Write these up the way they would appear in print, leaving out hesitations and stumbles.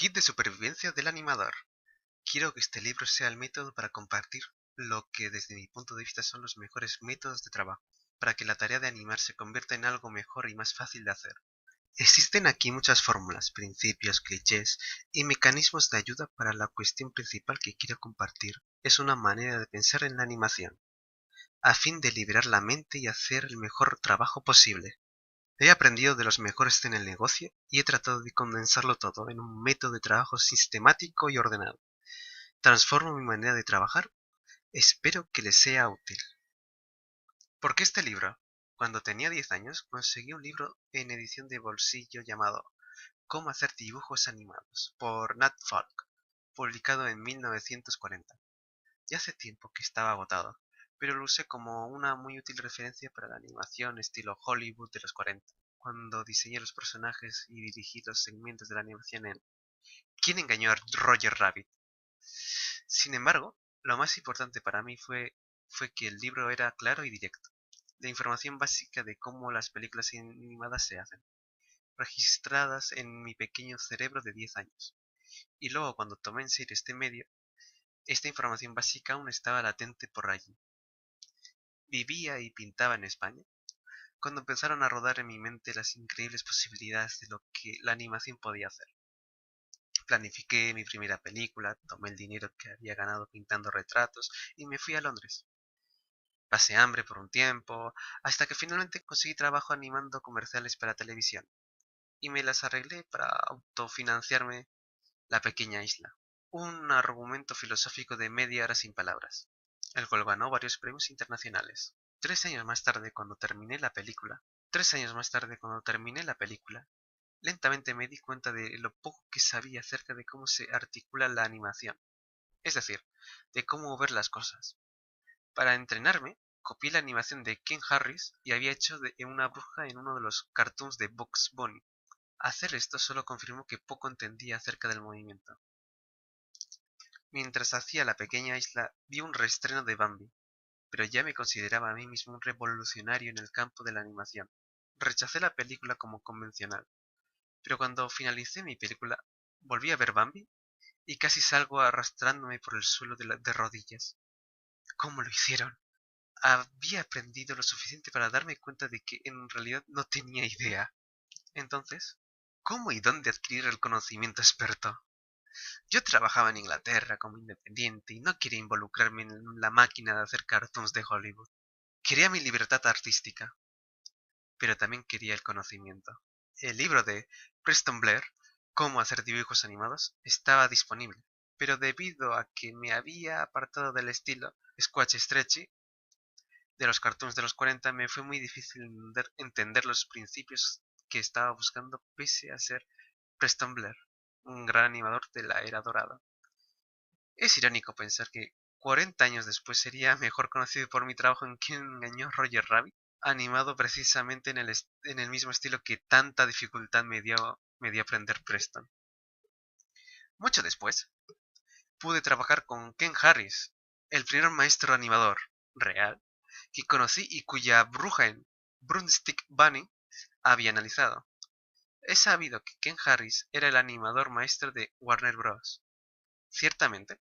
Kit de supervivencia del animador. Quiero que este libro sea el método para compartir lo que desde mi punto de vista son los mejores métodos de trabajo, para que la tarea de animar se convierta en algo mejor y más fácil de hacer. Existen aquí muchas fórmulas, principios, clichés y mecanismos de ayuda para la cuestión principal que quiero compartir. Es una manera de pensar en la animación, a fin de liberar la mente y hacer el mejor trabajo posible. He aprendido de los mejores en el negocio y he tratado de condensarlo todo en un método de trabajo sistemático y ordenado. Transformo mi manera de trabajar. Espero que les sea útil. ¿Por qué este libro? Cuando tenía 10 años conseguí un libro en edición de bolsillo llamado Cómo hacer dibujos animados por Nat Falk, publicado en 1940. Ya hace tiempo que estaba agotado, pero lo usé como una muy útil referencia para la animación estilo Hollywood de los 40, cuando diseñé los personajes y dirigí los segmentos de la animación en ¿Quién engañó a Roger Rabbit? Sin embargo, lo más importante para mí fue que el libro era claro y directo. La información básica de cómo las películas animadas se hacen, registradas en mi pequeño cerebro de 10 años. Y luego cuando tomé en serio este medio, esta información básica aún estaba latente por allí. Vivía y pintaba en España, cuando empezaron a rodar en mi mente las increíbles posibilidades de lo que la animación podía hacer. Planifiqué mi primera película, tomé el dinero que había ganado pintando retratos y me fui a Londres. Pasé hambre por un tiempo, hasta que finalmente conseguí trabajo animando comerciales para televisión, y me las arreglé para autofinanciarme La pequeña isla. Un argumento filosófico de media hora sin palabras, el cual ganó varios premios internacionales. 3 años más tarde, cuando terminé la película, 3 años más tarde, cuando terminé la película, lentamente me di cuenta de lo poco que sabía acerca de cómo se articula la animación, es decir, de cómo ver las cosas. Para entrenarme, copié la animación de Ken Harris y había hecho de una bruja en uno de los cartoons de Bugs Bunny. Hacer esto solo confirmó que poco entendía acerca del movimiento. Mientras hacía La pequeña isla, vi un reestreno de Bambi, pero ya me consideraba a mí mismo un revolucionario en el campo de la animación. Rechacé la película como convencional, pero cuando finalicé mi película, volví a ver Bambi y casi salgo arrastrándome por el suelo de rodillas. ¿Cómo lo hicieron? Había aprendido lo suficiente para darme cuenta de que en realidad no tenía idea. Entonces, ¿cómo y dónde adquirir el conocimiento experto? Yo trabajaba en Inglaterra como independiente y no quería involucrarme en la máquina de hacer cartoons de Hollywood. Quería mi libertad artística, pero también quería el conocimiento. El libro de Preston Blair, Cómo hacer dibujos animados, estaba disponible, pero debido a que me había apartado del estilo Squatch Stretchy de los cartoons de los 40, me fue muy difícil entender los principios que estaba buscando pese a ser Preston Blair, un gran animador de la era dorada. Es irónico pensar que 40 años después sería mejor conocido por mi trabajo en ¿Quién engañó a Roger Rabbit?, animado precisamente en el mismo estilo que tanta dificultad me dio aprender Preston. Mucho después, pude trabajar con Ken Harris, el primer maestro animador real que conocí y cuya bruja en Broomstick Bunny había analizado. He sabido que Ken Harris era el animador maestro de Warner Bros. Ciertamente,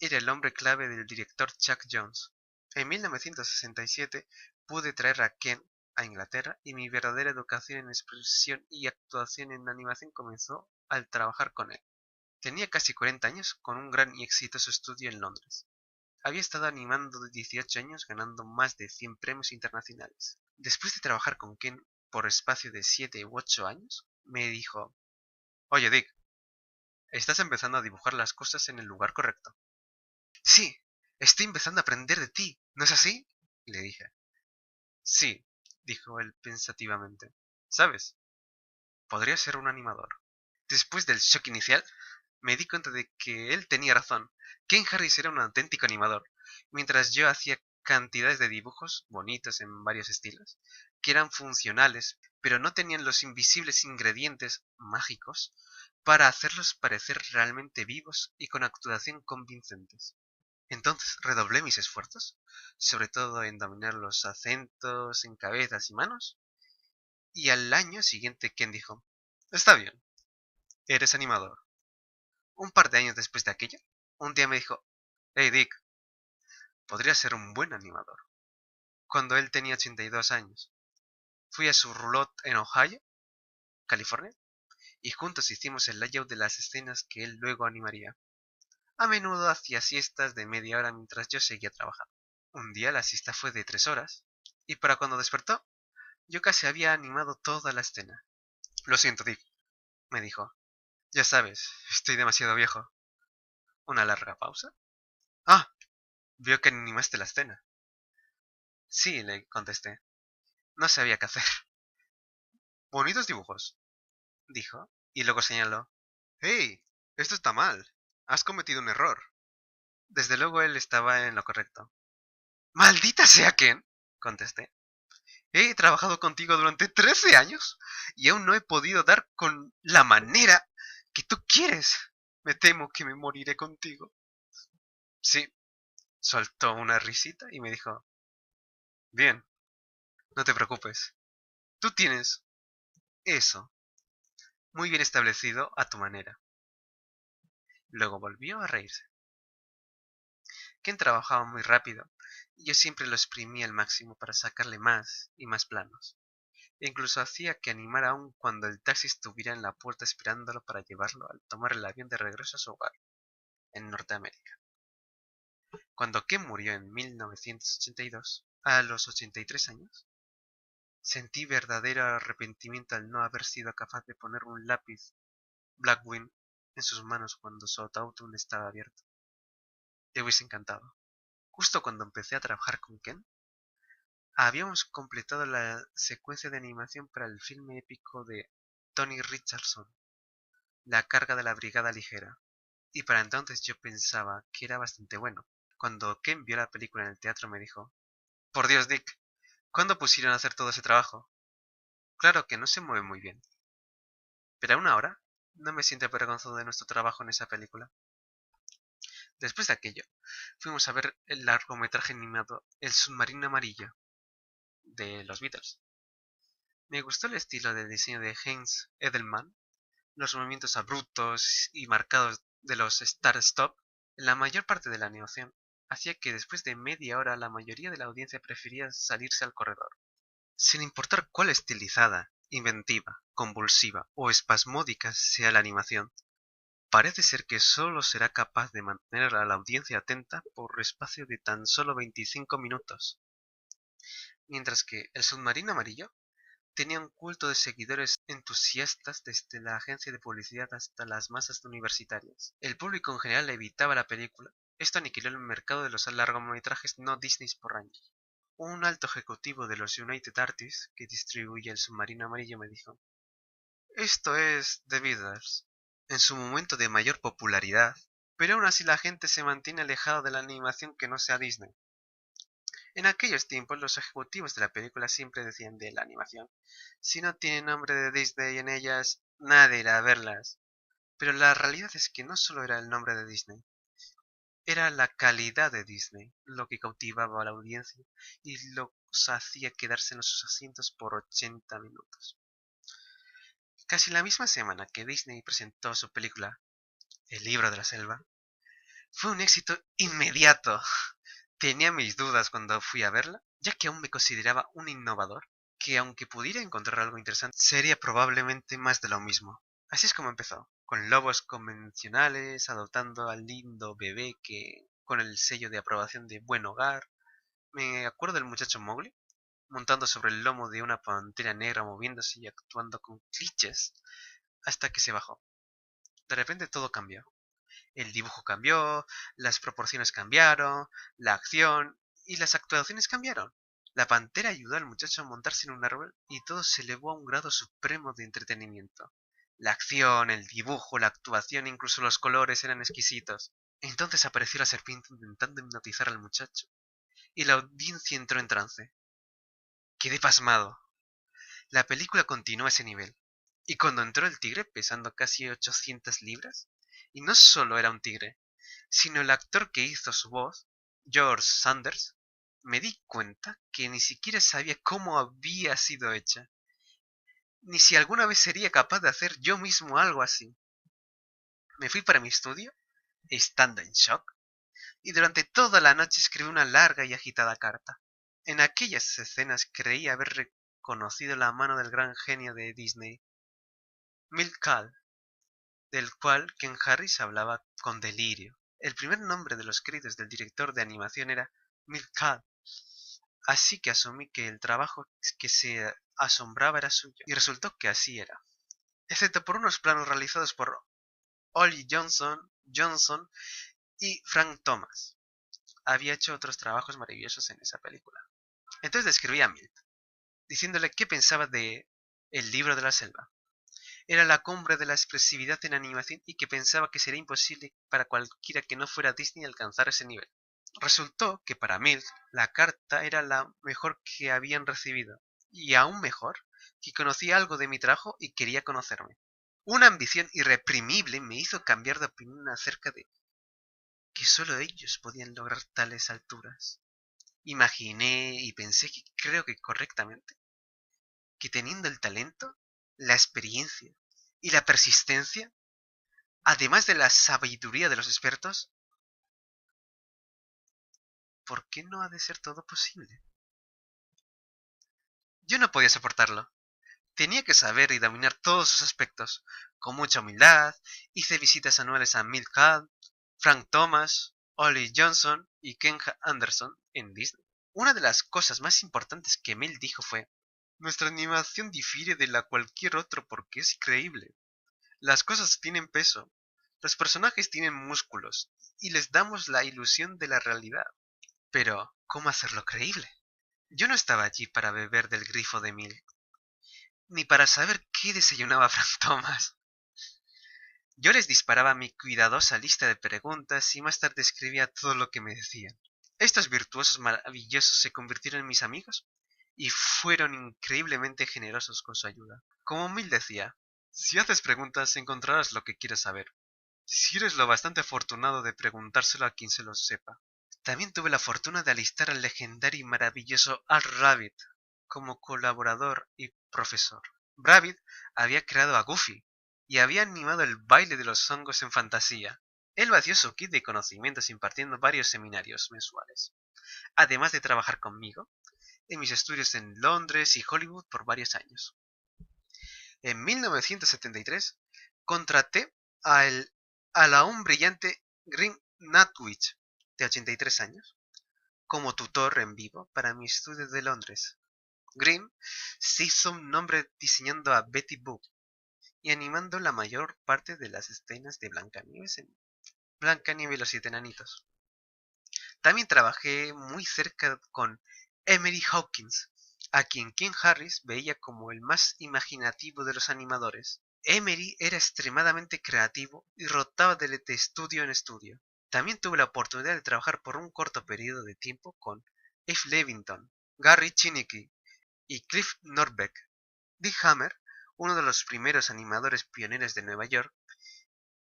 era el hombre clave del director Chuck Jones. En 1967 pude traer a Ken a Inglaterra y mi verdadera educación en expresión y actuación en animación comenzó al trabajar con él. Tenía casi 40 años con un gran y exitoso estudio en Londres. Había estado animando de 18 años ganando más de 100 premios internacionales. Después de trabajar con Ken por espacio de 7 u 8 años, me dijo: Oye Dick, estás empezando a dibujar las cosas en el lugar correcto. Sí, estoy empezando a aprender de ti, ¿no es así? Le dije. Sí, dijo él pensativamente. ¿Sabes? Podría ser un animador. Después del shock inicial, me di cuenta de que él tenía razón. Ken Harris era un auténtico animador, mientras yo hacía cantidades de dibujos bonitos en varios estilos, que eran funcionales, pero no tenían los invisibles ingredientes mágicos para hacerlos parecer realmente vivos y con actuación convincentes. Entonces redoblé mis esfuerzos, sobre todo en dominar los acentos en cabezas y manos, y al año siguiente Ken dijo: Está bien, eres animador, Un par de años después de aquello, un día me dijo, hey Dick, podría ser un buen animador. Cuando él tenía 82 años. Fui a su roulotte en Ohio, California, y juntos hicimos el layout de las escenas que él luego animaría. A menudo hacía siestas de media hora mientras yo seguía trabajando. Un día la siesta fue de 3 horas, y para cuando despertó, yo casi había animado toda la escena. Lo siento, Dick, me dijo. Ya sabes, estoy demasiado viejo. ¿Una larga pausa? Ah, veo que animaste la escena. Sí, le contesté. No sabía qué hacer. Bonitos dibujos, dijo, y luego señaló. ¡Hey! Esto está mal. Has cometido un error. Desde luego él estaba en lo correcto. ¡Maldita sea Ken! Contesté. He trabajado contigo durante 13 años y aún no he podido dar con la manera que tú quieres. Me temo que me moriré contigo. Sí, soltó una risita y me dijo, bien, no te preocupes. Tú tienes eso muy bien establecido a tu manera. Luego volvió a reírse. Ken trabajaba muy rápido y yo siempre lo exprimía al máximo para sacarle más y más planos. E incluso hacía que animara aún cuando el taxi estuviera en la puerta esperándolo para llevarlo al tomar el avión de regreso a su hogar, en Norteamérica. Cuando Ken murió en 1982, a los 83 años, sentí verdadero arrepentimiento al no haber sido capaz de poner un lápiz Blackwing en sus manos cuando su ataúd aún estaba abierto. Le hubiese encantado. Justo cuando empecé a trabajar con Ken, habíamos completado la secuencia de animación para el filme épico de Tony Richardson, La carga de la brigada ligera, y para entonces yo pensaba que era bastante bueno. Cuando Ken vio la película en el teatro me dijo, por Dios, Dick, ¿cuándo pusieron a hacer todo ese trabajo? Claro que no se mueve muy bien, pero aún ahora no me siento avergonzado de nuestro trabajo en esa película. Después de aquello, fuimos a ver el largometraje animado El submarino amarillo de los Beatles. Me gustó el estilo de diseño de Heinz Edelman, los movimientos abruptos y marcados de los start-stop en la mayor parte de la animación, hacía que después de media hora la mayoría de la audiencia prefería salirse al corredor. Sin importar cuál estilizada, inventiva, convulsiva o espasmódica sea la animación, parece ser que solo será capaz de mantener a la audiencia atenta por espacio de tan solo 25 minutos. Mientras que El submarino amarillo tenía un culto de seguidores entusiastas desde la agencia de publicidad hasta las masas universitarias. El público en general evitaba la película. Esto aniquiló el mercado de los largometrajes no Disney por años. Un alto ejecutivo de los United Artists que distribuye El submarino amarillo me dijo, esto es The Beatles, en su momento de mayor popularidad, pero aún así la gente se mantiene alejada de la animación que no sea Disney. En aquellos tiempos los ejecutivos de la película siempre decían de la animación, si no tiene nombre de Disney en ellas, nadie irá a verlas. Pero la realidad es que no solo era el nombre de Disney, era la calidad de Disney lo que cautivaba a la audiencia y los hacía quedarse en sus asientos por 80 minutos. Casi la misma semana que Disney presentó su película El libro de la selva, fue un éxito inmediato. Tenía mis dudas cuando fui a verla, ya que aún me consideraba un innovador, que aunque pudiera encontrar algo interesante, sería probablemente más de lo mismo. Así es como empezó, con lobos convencionales, adoptando al lindo bebé que, con el sello de aprobación de Buen Hogar, me acuerdo del muchacho Mowgli, montando sobre el lomo de una pantera negra moviéndose y actuando con clichés, hasta que se bajó. De repente todo cambió. El dibujo cambió, las proporciones cambiaron, la acción y las actuaciones cambiaron. La pantera ayudó al muchacho a montarse en un árbol y todo se elevó a un grado supremo de entretenimiento. La acción, el dibujo, la actuación e incluso los colores eran exquisitos. Entonces apareció la serpiente intentando hipnotizar al muchacho, y la audiencia entró en trance. Quedé pasmado. La película continuó a ese nivel. Y cuando entró el tigre pesando casi 800 libras, y no solo era un tigre, sino el actor que hizo su voz, George Sanders, me di cuenta que ni siquiera sabía cómo había sido hecha, ni si alguna vez sería capaz de hacer yo mismo algo así. Me fui para mi estudio, estando en shock, y durante toda la noche escribí una larga y agitada carta. En aquellas escenas creí haber reconocido la mano del gran genio de Disney, Milt Kahl, del cual Ken Harris hablaba con delirio. El primer nombre de los créditos del director de animación era Milt Kahl, así que asumí que el trabajo que se asombraba era suyo, y resultó que así era. Excepto por unos planos realizados por Ollie Johnson y Frank Thomas. Había hecho otros trabajos maravillosos en esa película. Entonces le escribí a Milt, diciéndole qué pensaba de El libro de la selva. Era la cumbre de la expresividad en animación y que pensaba que sería imposible para cualquiera que no fuera Disney alcanzar ese nivel. Resultó que para Milt la carta era la mejor que habían recibido, y aún mejor, que conocía algo de mi trabajo y quería conocerme. Una ambición irreprimible me hizo cambiar de opinión acerca de que solo ellos podían lograr tales alturas. Imaginé y pensé que creo que correctamente, que teniendo el talento, la experiencia y la persistencia, además de la sabiduría de los expertos, ¿por qué no ha de ser todo posible? Yo no podía soportarlo. Tenía que saber y dominar todos sus aspectos. Con mucha humildad, hice visitas anuales a Milt Kahl, Frank Thomas, Ollie Johnson y Ken Anderson en Disney. Una de las cosas más importantes que Milt dijo fue: nuestra animación difiere de la cualquier otro porque es creíble. Las cosas tienen peso, los personajes tienen músculos y les damos la ilusión de la realidad. Pero, ¿cómo hacerlo creíble? Yo no estaba allí para beber del grifo de Milt, ni para saber qué desayunaba Frank Thomas. Yo les disparaba mi cuidadosa lista de preguntas y más tarde escribía todo lo que me decían. Estos virtuosos maravillosos se convirtieron en mis amigos y fueron increíblemente generosos con su ayuda. Como Mill decía, si haces preguntas encontrarás lo que quieres saber, si eres lo bastante afortunado de preguntárselo a quien se lo sepa. También tuve la fortuna de alistar al legendario y maravilloso Al Rabbit como colaborador y profesor. Rabbit había creado a Goofy y había animado el baile de los hongos en fantasía. Él vació su kit de conocimientos impartiendo varios seminarios mensuales, además de trabajar conmigo en mis estudios en Londres y Hollywood por varios años. En 1973 contraté al aún brillante Graham Natwich, de 83 años, como tutor en vivo para mi estudio de Londres. Grimm se hizo un nombre diseñando a Betty Boop y animando la mayor parte de las escenas de Blancanieves en Blancanieves y los siete enanitos. También trabajé muy cerca con Emery Hawkins, a quien Ken Harris veía como el más imaginativo de los animadores. Emery era extremadamente creativo y rotaba de estudio en estudio. También tuve la oportunidad de trabajar por un corto periodo de tiempo con Eve Levington, Gary Chinicki y Cliff Norbeck. Dick Hammer, uno de los primeros animadores pioneros de Nueva York,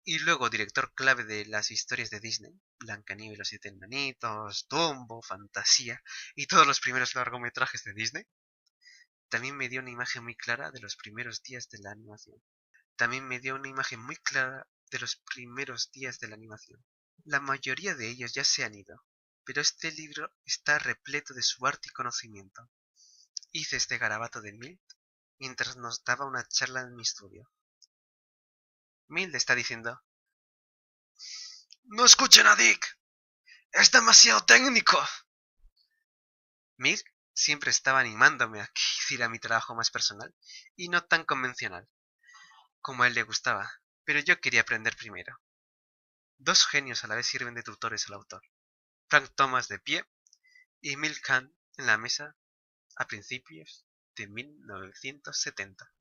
y luego director clave de las historias de Disney, Blancanieves y los siete enanitos, Dumbo, Fantasía y todos los primeros largometrajes de Disney, también me dio una imagen muy clara de los primeros días de la animación. La mayoría de ellos ya se han ido, pero este libro está repleto de su arte y conocimiento. Hice este garabato de Milt mientras nos daba una charla en mi estudio. Milt está diciendo: ¡no escuchen a Dick! ¡Es demasiado técnico! Milt siempre estaba animándome a que hiciera mi trabajo más personal y no tan convencional, como a él le gustaba, pero yo quería aprender primero. Dos genios a la vez sirven de tutores al autor: Frank Thomas de pie y Milt Kahl en la mesa a principios de 1970.